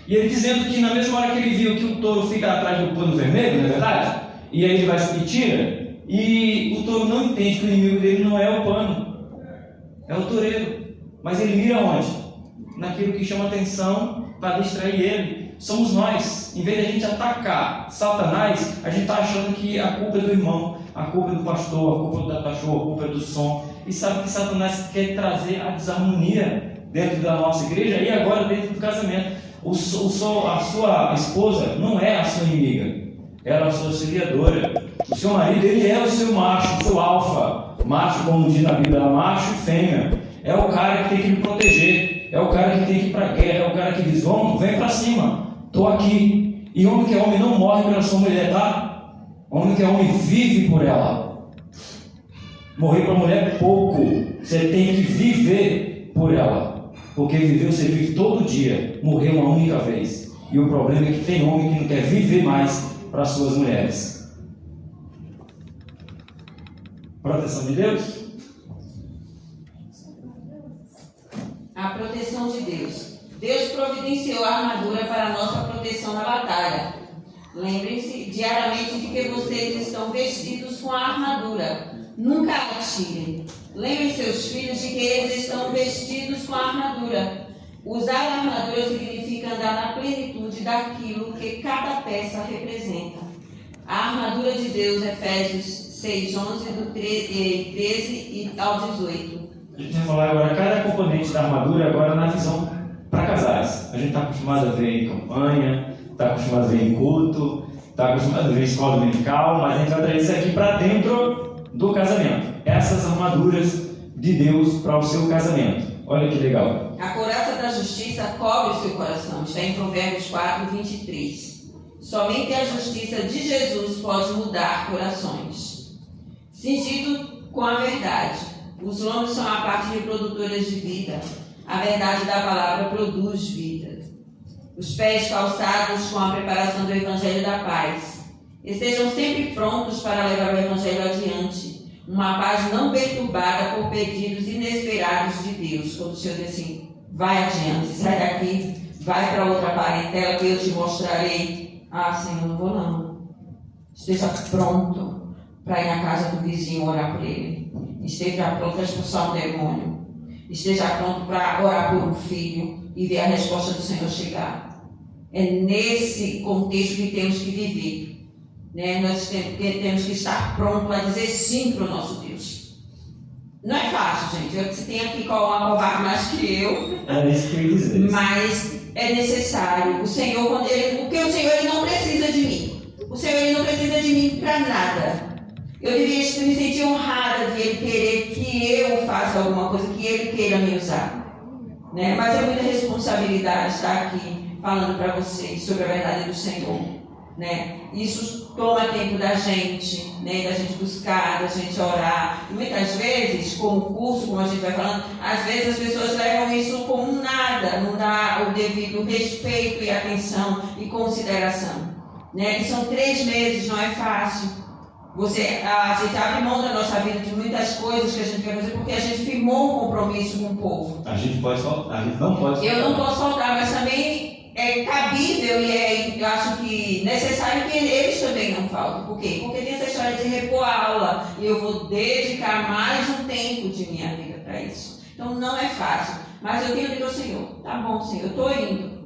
E ele dizendo que na mesma hora que ele viu que o touro fica atrás do pano vermelho, não é verdade? E aí ele vai e tira, e o touro não entende que o inimigo dele não é o pano, é o toureiro. Mas ele mira onde? Naquilo que chama atenção para distrair ele. Somos nós. Em vez de a gente atacar Satanás, a gente está achando que a culpa é do irmão, a culpa é do pastor, a culpa é da cachorra, a culpa é do som. E sabe que Satanás quer trazer a desarmonia dentro da nossa igreja e agora dentro do casamento. A sua esposa não é a sua inimiga, ela é a sua auxiliadora. O seu marido, ele é o seu macho, o seu alfa. Macho, como diz na Bíblia, macho e fêmea. É o cara que tem que me proteger, é o cara que tem que ir para a guerra, é o cara que diz, vem para cima, estou aqui. E homem que é homem não morre pela sua mulher, tá? Homem que é homem vive por ela. Morrer para a mulher é pouco, você tem que viver por ela. Porque viver você vive todo dia, morrer uma única vez. E o problema é que tem homem que não quer viver mais para as suas mulheres. Proteção de Deus? A proteção de Deus. Deus providenciou a armadura para a nossa proteção na batalha. Lembrem-se diariamente de que vocês estão vestidos com a armadura. Nunca a tirem. Lembrem seus filhos de que eles estão vestidos com a armadura. Usar a armadura significa andar na plenitude daquilo que cada peça representa. A armadura de Deus, Efésios 6, 11, do 13 ao 18. A gente vai falar agora cada componente da armadura agora na visão para casais. A gente está acostumado a ver em campanha, está acostumado a ver em culto, está acostumado a ver em escola dominical, mas a gente vai trazer isso aqui para dentro do casamento. Essas armaduras de Deus para o seu casamento. Olha que legal. A couraça da justiça cobre o seu coração. Está em Provérbios 4, 23. Somente a justiça de Jesus pode mudar corações. Cingido com a verdade. Os lombos são a parte reprodutora de vida. A verdade da palavra produz vida. Os pés calçados com a preparação do Evangelho da Paz. Estejam sempre prontos para levar o Evangelho adiante. Uma paz não perturbada por pedidos inesperados de Deus. Quando o Senhor diz assim, vai adiante, sai daqui, vai para outra parentela que eu te mostrarei. Senhor, não vou não. Esteja pronto para ir na casa do vizinho orar por ele. Esteja pronto para expulsar um demônio. Esteja pronto para orar por um filho e ver a resposta do Senhor chegar. É nesse contexto que temos que viver. Nós temos que estar prontos a dizer sim para o nosso Deus. Não é fácil, gente. Você tem aqui uma covarde mais que eu. É isso que eu ia dizer. Mas é necessário. O Senhor, porque o Senhor ele não precisa de mim. O Senhor ele não precisa de mim para nada. Eu deveria me sentir honrada de Ele querer que eu faça alguma coisa, que Ele queira me usar. Né? Mas é muita responsabilidade estar aqui falando para vocês sobre a verdade do Senhor. Né? Isso toma tempo da gente, né? Da gente buscar, da gente orar. E muitas vezes, como curso, como a gente vai falando, às vezes as pessoas levam isso como nada, não dá o devido respeito e atenção e consideração. Né? E são 3 meses, não é fácil. A gente abre mão da nossa vida de muitas coisas que a gente quer fazer porque a gente firmou um compromisso com o povo. A gente pode faltar, a gente não pode faltar. Eu não posso faltar, mas também é cabível e eu acho que necessário que eles também não faltem. Por quê? Porque tem essa história de repor a aula e eu vou dedicar mais um tempo de minha vida para isso. Então não é fácil, mas eu tenho dito ao Senhor, tá bom, Senhor, eu estou indo.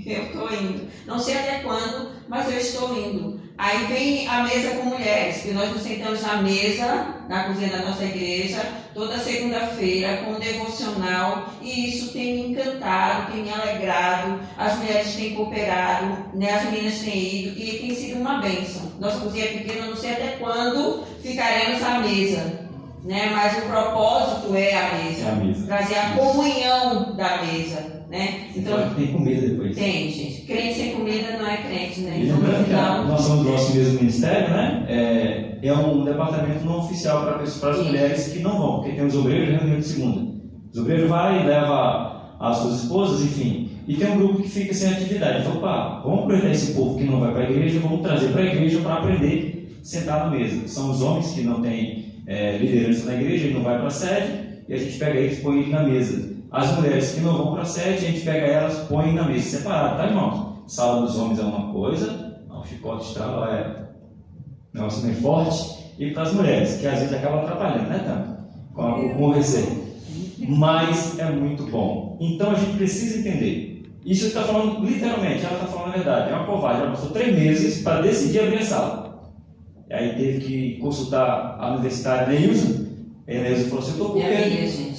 Eu estou indo. Não sei até quando, mas eu estou indo. Aí vem a mesa com mulheres, que nós nos sentamos na mesa, na cozinha da nossa igreja, toda segunda-feira, com um devocional, e isso tem me encantado, tem me alegrado, as mulheres têm cooperado, né, as meninas têm ido, e tem sido uma bênção. Nossa cozinha é pequena, não sei até quando ficaremos à mesa, né, mas o propósito é a mesa. Trazer a comunhão da mesa. Né? Então, tem comida depois. Tem, gente. Crente sem comida não é crente, né? E lembrando que nós somos do nosso mesmo ministério, né? É um departamento não oficial para as mulheres que não vão, porque tem os obreiros de reunião de segunda. Os obreiros vai e leva as suas esposas, enfim. E tem um grupo que fica sem atividade. Então, vamos aproveitar esse povo que não vai para a igreja, vamos trazer para a igreja para aprender sentar na mesa. São os homens que não têm liderança na igreja, ele não vai para a sede, e a gente pega eles e põe eles na mesa. As mulheres que não vão para a sede, a gente pega elas e põe na mesa separada, tá, irmãos? Sala dos homens é uma coisa, o chicote estrala é um negócio meio forte, e para as mulheres, que às vezes acaba atrapalhando, né, Tam? Com o receio. Mas é muito bom. Então a gente precisa entender. Isso está falando literalmente, ela está falando a verdade. É uma covarde, ela passou 3 meses para decidir abrir a sala. E aí teve que consultar a universitária Neilson. E a Neilson falou assim: eu estou com medo.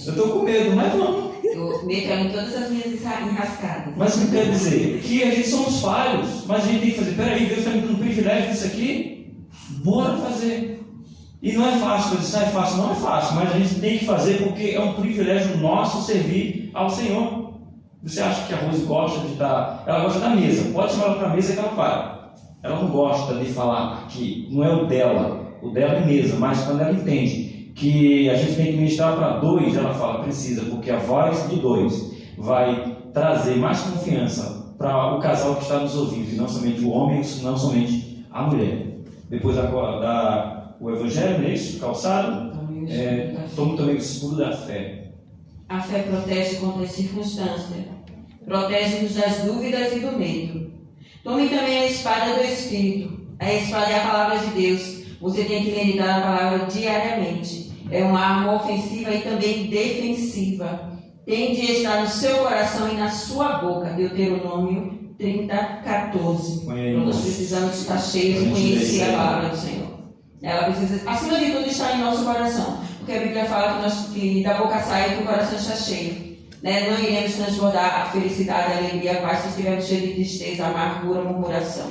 Eu estou com medo, mas vamos. Eu meto em todas as minhas enrascadas. Mas o que quer dizer? Que a gente somos falhos, mas a gente tem que fazer. Peraí, Deus está me dando um privilégio disso aqui? Bora fazer. E não é fácil, isso não é fácil, não é fácil, mas a gente tem que fazer porque é um privilégio nosso servir ao Senhor. Você acha que a Rose gosta de estar. Ela gosta da mesa, pode chamar ela para a mesa que ela vai. Ela não gosta de falar aqui, não é o dela é mesa, mas quando ela entende que a gente tem que ministrar para 2, ela fala, precisa, porque a voz de 2 vai trazer mais confiança para o casal que está nos ouvindo, e não somente o homem, não somente a mulher. Depois o evangelho, não é isso? Calçado, toma também o escudo da fé. A fé protege contra as circunstâncias, protege-nos das dúvidas e do medo. Tome também a espada do Espírito. A espada é a palavra de Deus. Você tem que meditar na palavra diariamente. É uma arma ofensiva e também defensiva. Tem de estar no seu coração e na sua boca. Deuteronômio 30:14. Nós precisamos estar cheios de conhecer a palavra do Senhor. Ela precisa, acima de tudo, estar em nosso coração. Porque a Bíblia fala que da boca sai e que o coração está cheio. Né? Não iremos transbordar a felicidade, a alegria, a paz se estivermos cheios de tristeza, amargura, murmuração.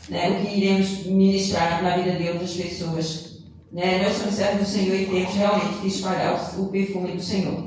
Né? O que iremos ministrar na vida de outras pessoas. Né? Nós somos servos do Senhor e temos realmente que espalhar o perfume do Senhor.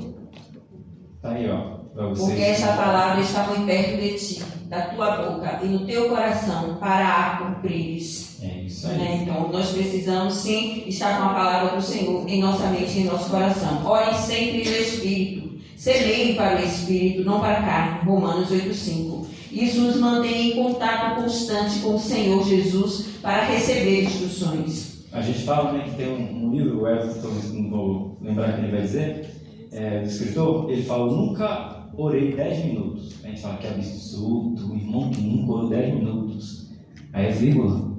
Tá aí, ó. Porque esta palavra está muito perto de ti, da tua boca e no teu coração, para a cumprires. É isso aí. Né? Então, nós precisamos sim estar com a palavra do Senhor em nossa mente e em nosso coração. Orem sempre no Espírito. Semeiem para o Espírito, não para a carne. Romanos 8:5. Isso nos mantém em contato constante com o Senhor Jesus para receber instruções. A gente fala, né, que tem um livro, o Everton, não vou lembrar o que ele vai dizer, o escritor, ele fala, nunca orei 10 minutos. A gente fala que é absurdo, o irmão que nunca orou 10 minutos. Aí é vírgula.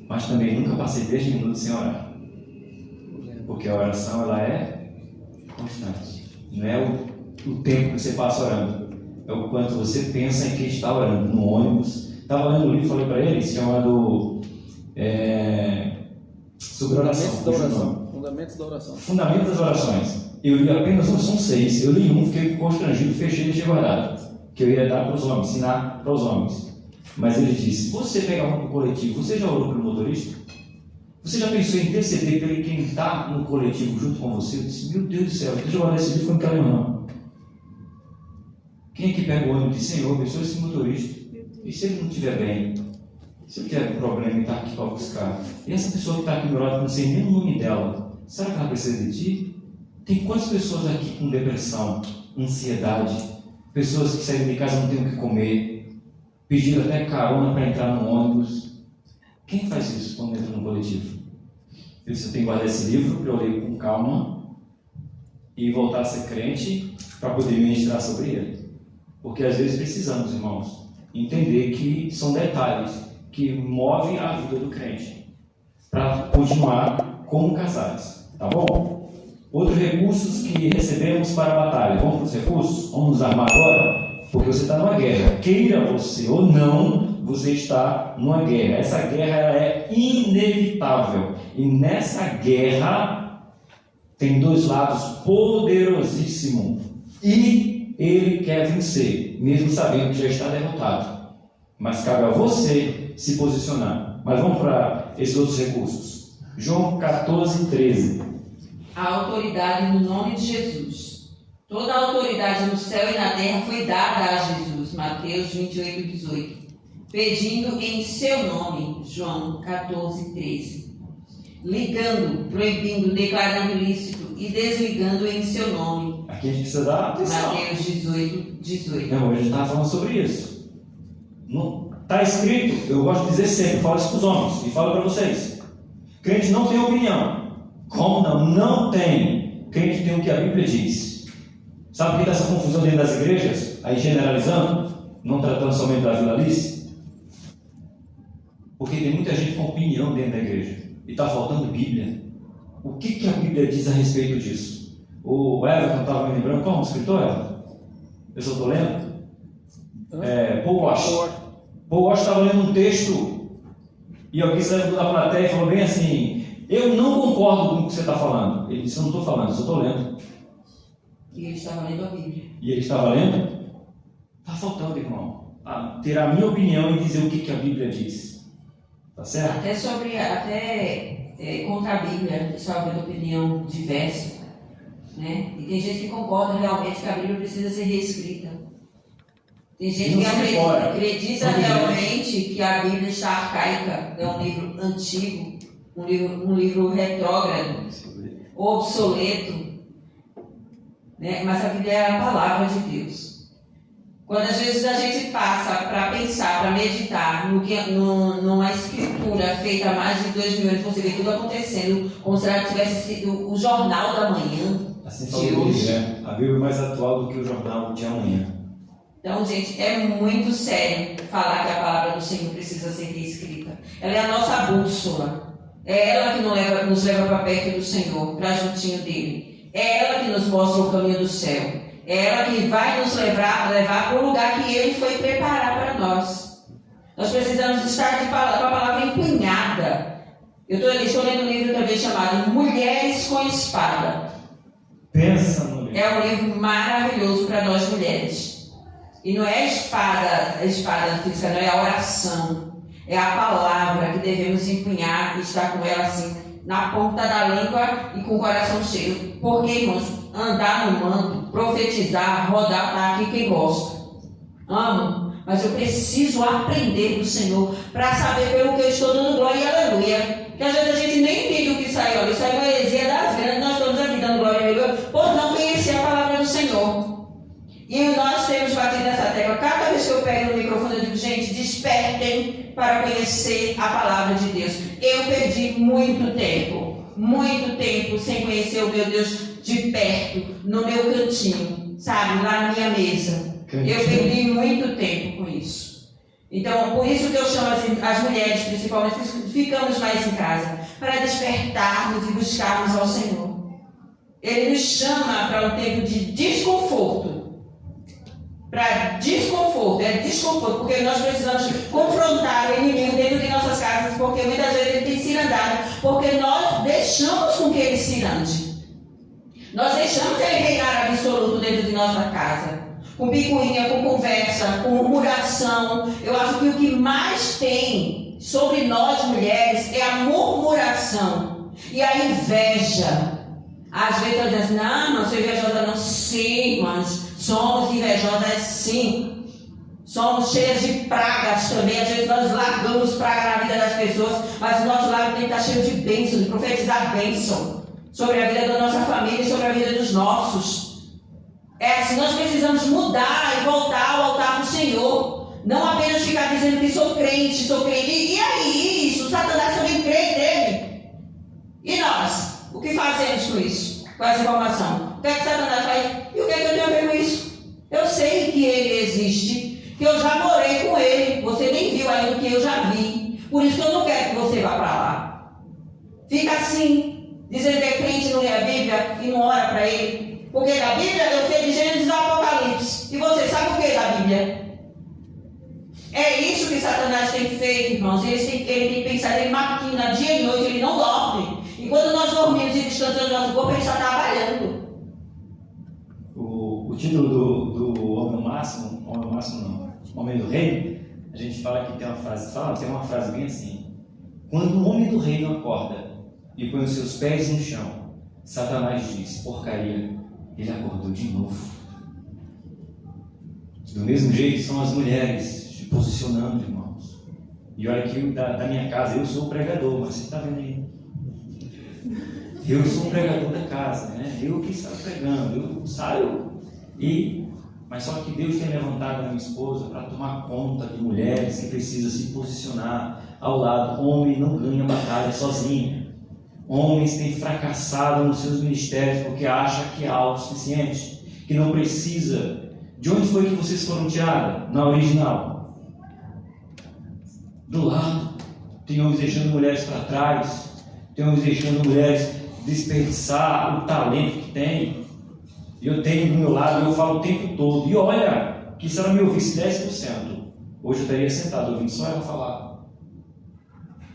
Mas também nunca passei 10 minutos sem orar. Porque a oração, ela é constante. Não é o tempo que você passa orando. É o quanto você pensa em quem está orando. No ônibus. Estava lendo um livro, falei para ele, chamado sobre oração. Fundamentos da oração. Fundamentos das orações. Eu li apenas um, são 6. Eu li um, fiquei constrangido, fechei e deixei guardado. Que eu ia dar para os homens, ensinar para os homens. Mas ele disse: você pega um no coletivo, você já orou pelo motorista? Você já pensou em interceder por quem está no coletivo junto com você? Eu disse: meu Deus do céu, deixa eu guardar esse livro, eu não quero ler não. Quem é que pega o ônibus e diz: Senhor, abençoe esse motorista? E se ele não estiver bem? Se ele tiver problema e está aqui para buscar? E essa pessoa que está aqui do meu lado, eu não sei nem o nome dela, será que ela precisa de ti? Tem quantas pessoas aqui com depressão, ansiedade, pessoas que saem de casa e não têm o que comer, pedindo até carona para entrar no ônibus? Quem faz isso quando entra no coletivo? Eu tenho que guardar esse livro para eu ler com calma e voltar a ser crente para poder ministrar sobre ele. Porque às vezes precisamos, irmãos, entender que são detalhes que movem a vida do crente para continuar como casais, tá bom? Outros recursos que recebemos para a batalha. Vamos para os recursos? Vamos nos armar agora? Porque você está numa guerra. Queira você ou não, você está numa guerra. Essa guerra ela é inevitável. E nessa guerra tem dois lados poderosíssimos. E ele quer vencer, mesmo sabendo que já está derrotado. Mas cabe a você se posicionar. Mas vamos para esses outros recursos. João 14:13. A autoridade no nome de Jesus. Toda a autoridade no céu e na terra foi dada a Jesus. Mateus 28:18. Pedindo em seu nome. João 14:13. Ligando, proibindo, declarando ilícito e desligando em seu nome. Aqui a gente precisa dar atenção. Mateus 18:18. Não, hoje a gente estava falando sobre isso. Está escrito, eu gosto de dizer sempre, falo isso para os homens e falo para vocês. Crente não tem opinião. Como não? Não tem. Crente tem o que a Bíblia diz. Sabe por que está essa confusão dentro das igrejas? Aí generalizando, não tratando somente da Vila Alice? Porque tem muita gente com opinião dentro da igreja. E está faltando Bíblia. O que a Bíblia diz a respeito disso? O Everton estava me lembrando, qual é o escritor, Everton? Eu só estou lendo? Paul Washer. Paul Washer estava lendo um texto e alguém saiu da plateia e falou bem assim: eu não concordo com o que você está falando. Ele disse: eu não estou falando, eu só estou lendo. E ele estava lendo a Bíblia. E ele estava lendo? Está faltando, irmão, ter a minha opinião e dizer o que a Bíblia diz. Tá certo? Até contra a Bíblia, estava vendo opinião diversa. Né? E tem gente que concorda realmente que a Bíblia precisa ser reescrita. Tem gente que acredita realmente que a Bíblia está arcaica, é um livro antigo, um livro retrógrado, obsoleto, né? Mas a Bíblia é a palavra de Deus. Quando às vezes a gente passa para pensar, para meditar numa escritura feita há mais de 2000 anos, você vê tudo acontecendo, como se ela tivesse sido o jornal da manhã. Assim falou hoje, né? A Bíblia é mais atual do que o jornal de amanhã. Então, gente, é muito sério falar que a palavra do Senhor precisa ser reescrita. Ela é a nossa bússola. É ela que nos leva para perto do Senhor, para juntinho dele. É ela que nos mostra o caminho do céu. É ela que vai nos levar para o lugar que ele foi preparar para nós. Nós precisamos estar com a palavra empunhada. Estou lendo um livro também chamado Mulheres com Espada. Pensa no livro. É um livro maravilhoso para nós mulheres. E não é a espada física, não é a oração. É a palavra que devemos empunhar e estar com ela assim, na ponta da língua e com o coração cheio. Porque, irmãos, andar no manto, profetizar, rodar, tá aqui quem gosta. Amo, mas eu preciso aprender do Senhor para saber pelo que eu estou dando glória e aleluia. Porque às vezes a gente nem entende o que saiu ali. Saiu uma heresia das grandes, nós estamos aqui dando glória e aleluia por não conhecer a palavra do Senhor. E nós temos batido nessa tecla. Cada vez que eu pego no microfone, eu digo: gente, despertem para conhecer a palavra de Deus. Eu perdi muito tempo sem conhecer o meu Deus de perto, no meu cantinho, sabe, lá na minha mesa. Eu perdi muito tempo com isso. Então, por isso que eu chamo as mulheres, principalmente, ficamos mais em casa, para despertarmos e buscarmos ao Senhor. Ele nos chama para um tempo de desconforto. É desconforto, porque nós precisamos confrontar o inimigo dentro de nossas casas, porque muitas vezes ele tem sido andado, porque nós deixamos com que que ele se ande. Nós deixamos ele reinar absoluto dentro de nossa casa. Com picuinha, com conversa, com murmuração. Eu acho que o que mais tem sobre nós mulheres é a murmuração e a inveja. Às vezes eu digo assim, não sou invejosa não. Sim, irmãs, somos invejosas sim. Somos cheias de pragas também. Às vezes nós largamos praga na vida das pessoas, mas o nosso lado tem que estar cheio de bênção, de profetizar bênção sobre a vida da nossa família e sobre a vida dos nossos. É assim, nós precisamos mudar e voltar ao altar do Senhor. Não apenas ficar dizendo que sou crente. E aí, isso? Satanás também crê nele. E nós? O que fazemos com isso? Com essa informação? O que é que Satanás faz? E o que é que eu tenho a ver com isso? Eu sei que ele existe, que eu já morei com ele. Você nem viu ainda o que eu já vi. Por isso que eu não quero que você vá para lá. Fica assim, dizendo que é crente, não lê a Bíblia e não ora para ele. Porque da Bíblia eu sei de Gênesis ao Apocalipse. E você sabe o que é da Bíblia? É isso que Satanás tem feito, irmãos. Ele tem pensado, ele maquina dia e noite, ele não dorme. E quando nós dormimos e descansamos nosso corpo, ele está trabalhando. O título do Homem Máximo não, Homem do Reino, a gente fala que tem uma frase bem assim: quando o homem do reino acorda e põe os seus pés no chão, Satanás diz, porcaria, ele acordou de novo. Do mesmo jeito são as mulheres se posicionando, irmãos. E olha que da minha casa, eu sou o pregador, mas você está vendo aí? Eu sou o pregador da casa, né? Eu que estava pregando, eu saio mas só que Deus tem levantado a minha esposa para tomar conta de mulheres que precisam se posicionar ao lado. Homem não ganha batalha sozinho. Homens têm fracassado nos seus ministérios porque acham que é autossuficiente, que não precisa. De onde foi que vocês foram tirados? Na original. Do lado. Tem homens deixando mulheres para trás. Tem homens deixando mulheres desperdiçar o talento que tem. Eu tenho do meu lado, eu falo o tempo todo. E olha, que se ela me ouvisse 10%, hoje eu estaria sentado ouvindo só ela falar.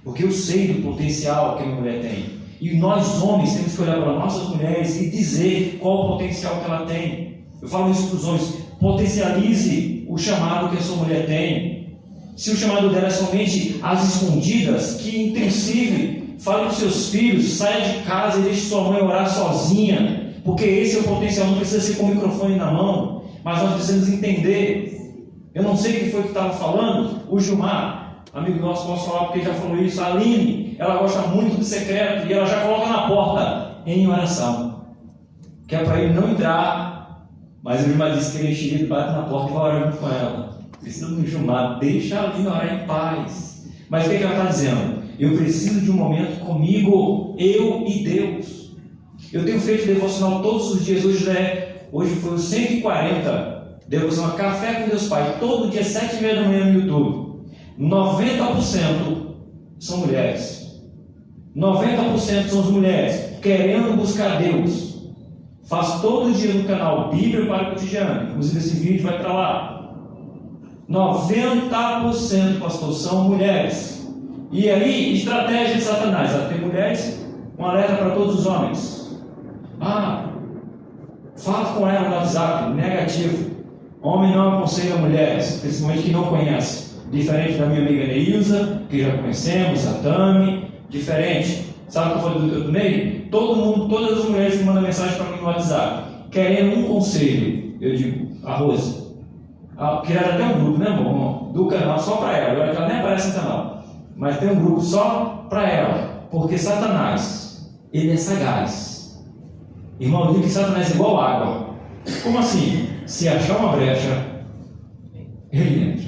Porque eu sei do potencial que a minha mulher tem. E nós homens temos que olhar para nossas mulheres e dizer qual o potencial que ela tem. Eu falo isso para os homens: potencialize o chamado que a sua mulher tem. Se o chamado dela é somente às escondidas, que intensive. Fale para os seus filhos, saia de casa e deixe sua mãe orar sozinha. Porque esse é o potencial, não precisa ser com o microfone na mão, mas nós precisamos entender. Eu não sei quem foi que estava falando, o Gilmar, amigo nosso, posso falar porque já falou isso. A Aline, ela gosta muito do secreto e ela já coloca na porta em oração, que é para ele não entrar, mas o Gilmar disse que ele chega e bate na porta e vai orar junto com ela. Precisa do Gilmar, deixa a Aline orar em paz. Mas o que ela está dizendo? Eu preciso de um momento comigo, eu e Deus. Eu tenho feito devocional todos os dias. Hoje foi o 140 devocional Café com Deus Pai, todo dia 7h30 da manhã no YouTube. 90% são mulheres. 90% são as mulheres querendo buscar Deus. Faço todo dia no canal Bíblia para o Cotidiano. Inclusive esse vídeo vai para lá. 90%, pastor, são mulheres. E aí, estratégia de Satanás. Tem mulheres, um alerta para todos os homens. Fala com ela no WhatsApp, negativo. Homem não aconselha mulheres, principalmente que não conhece. Diferente da minha amiga Neilza, que já conhecemos, a Tami, diferente. Sabe o que eu falei do meio? Todo mundo, todas as mulheres que mandam mensagem para mim no WhatsApp, querendo um conselho. Eu digo, a Rose, criaram até um grupo, né, amor? Do canal só para ela. Agora que ela nem aparece no canal, mas tem um grupo só para ela, porque Satanás, ele é sagaz. Irmão, eu digo que Satanás é igual água. Como assim? Se achar uma brecha, ele entra.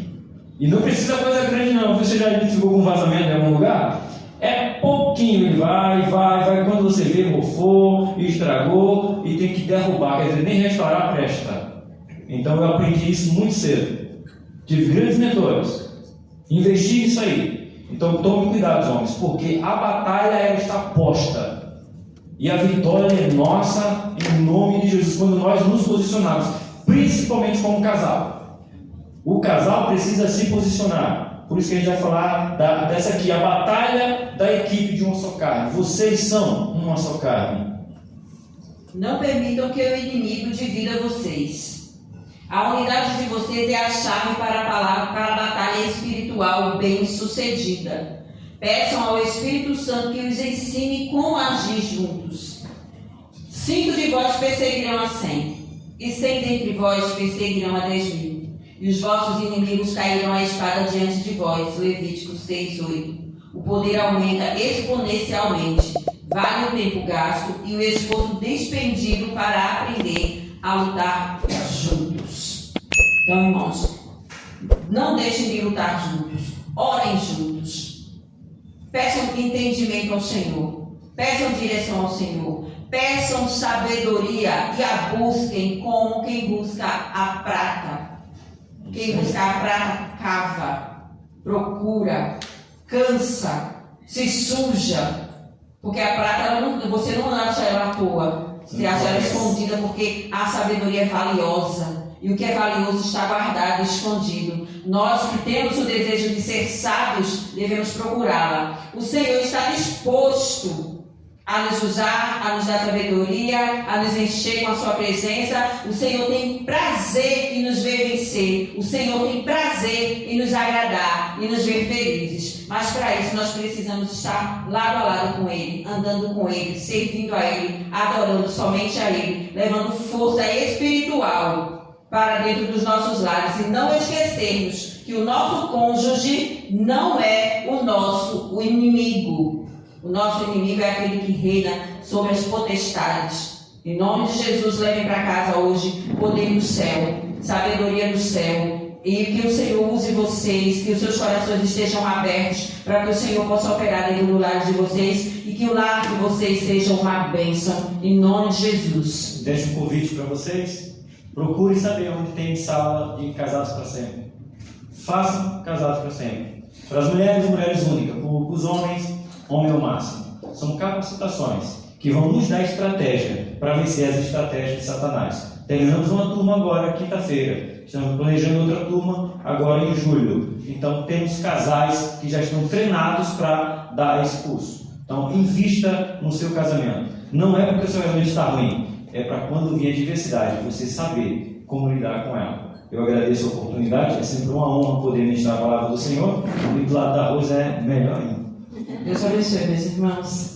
E não precisa coisa grande não. Você já ficou com um vazamento em algum lugar? É pouquinho, ele vai. Quando você vê, mofou, estragou e tem que derrubar. Quer dizer, nem restaurar presta. Então eu aprendi isso muito cedo. Tive grandes mentores. Investi nisso aí. Então tome cuidado, homens, porque a batalha ela está posta. E a vitória é nossa em nome de Jesus, quando nós nos posicionarmos, principalmente como casal. O casal precisa se posicionar. Por isso que a gente vai falar dessa aqui, a batalha da equipe de uma só carne. Vocês são uma só carne. Não permitam que o inimigo divida vocês. A unidade de vocês é a chave para a batalha espiritual bem-sucedida. Peçam ao Espírito Santo que os ensine como agir juntos. 5 de vós perseguirão a 100, e 100 dentre vós perseguirão a 10.000. E os vossos inimigos cairão à espada diante de vós. Levítico 6:8. O poder aumenta exponencialmente. Vale o tempo gasto e o esforço despendido para aprender a lutar juntos. Então, irmãos, não deixem de lutar juntos. Orem juntos. Peçam entendimento ao Senhor. Peçam direção ao Senhor. Peçam sabedoria e a busquem como quem busca a prata. Quem busca a prata cava, procura, cansa, se suja. Porque a prata, você não acha ela à toa. Você acha ela escondida porque a sabedoria é valiosa. E o que é valioso está guardado, escondido. Nós que temos o desejo de ser sábios, devemos procurá-la. O Senhor está disposto a nos usar, a nos dar sabedoria, a nos encher com a sua presença. O Senhor tem prazer em nos ver vencer. O Senhor tem prazer em nos agradar e nos ver felizes. Mas para isso nós precisamos estar lado a lado com Ele, andando com Ele, servindo a Ele, adorando somente a Ele, levando força espiritual para dentro dos nossos lares e não esquecermos que o nosso cônjuge não é o inimigo. O nosso inimigo é aquele que reina sobre as potestades. Em nome de Jesus, levem para casa hoje poder do céu, sabedoria do céu. E que o Senhor use vocês, que os seus corações estejam abertos para que o Senhor possa operar dentro do lar de vocês e que o lar de vocês seja uma bênção. Em nome de Jesus. Deixo um convite para vocês. Procure saber onde tem sala de casados para sempre. Façam casados para sempre. Para as mulheres, mulheres únicas. Para os homens, homem ao máximo. São capacitações que vão nos dar estratégia para vencer as estratégias de Satanás. Terminamos uma turma agora, quinta-feira. Estamos planejando outra turma agora em julho. Então, temos casais que já estão treinados para dar esse curso. Então, invista no seu casamento. Não é porque o seu casamento está ruim. É para quando vier a diversidade, você saber como lidar com ela. Eu agradeço a oportunidade. É sempre uma honra poder ministrar a palavra do Senhor. E do lado da Rosa é melhor ainda. Deus abençoe, meus irmãos.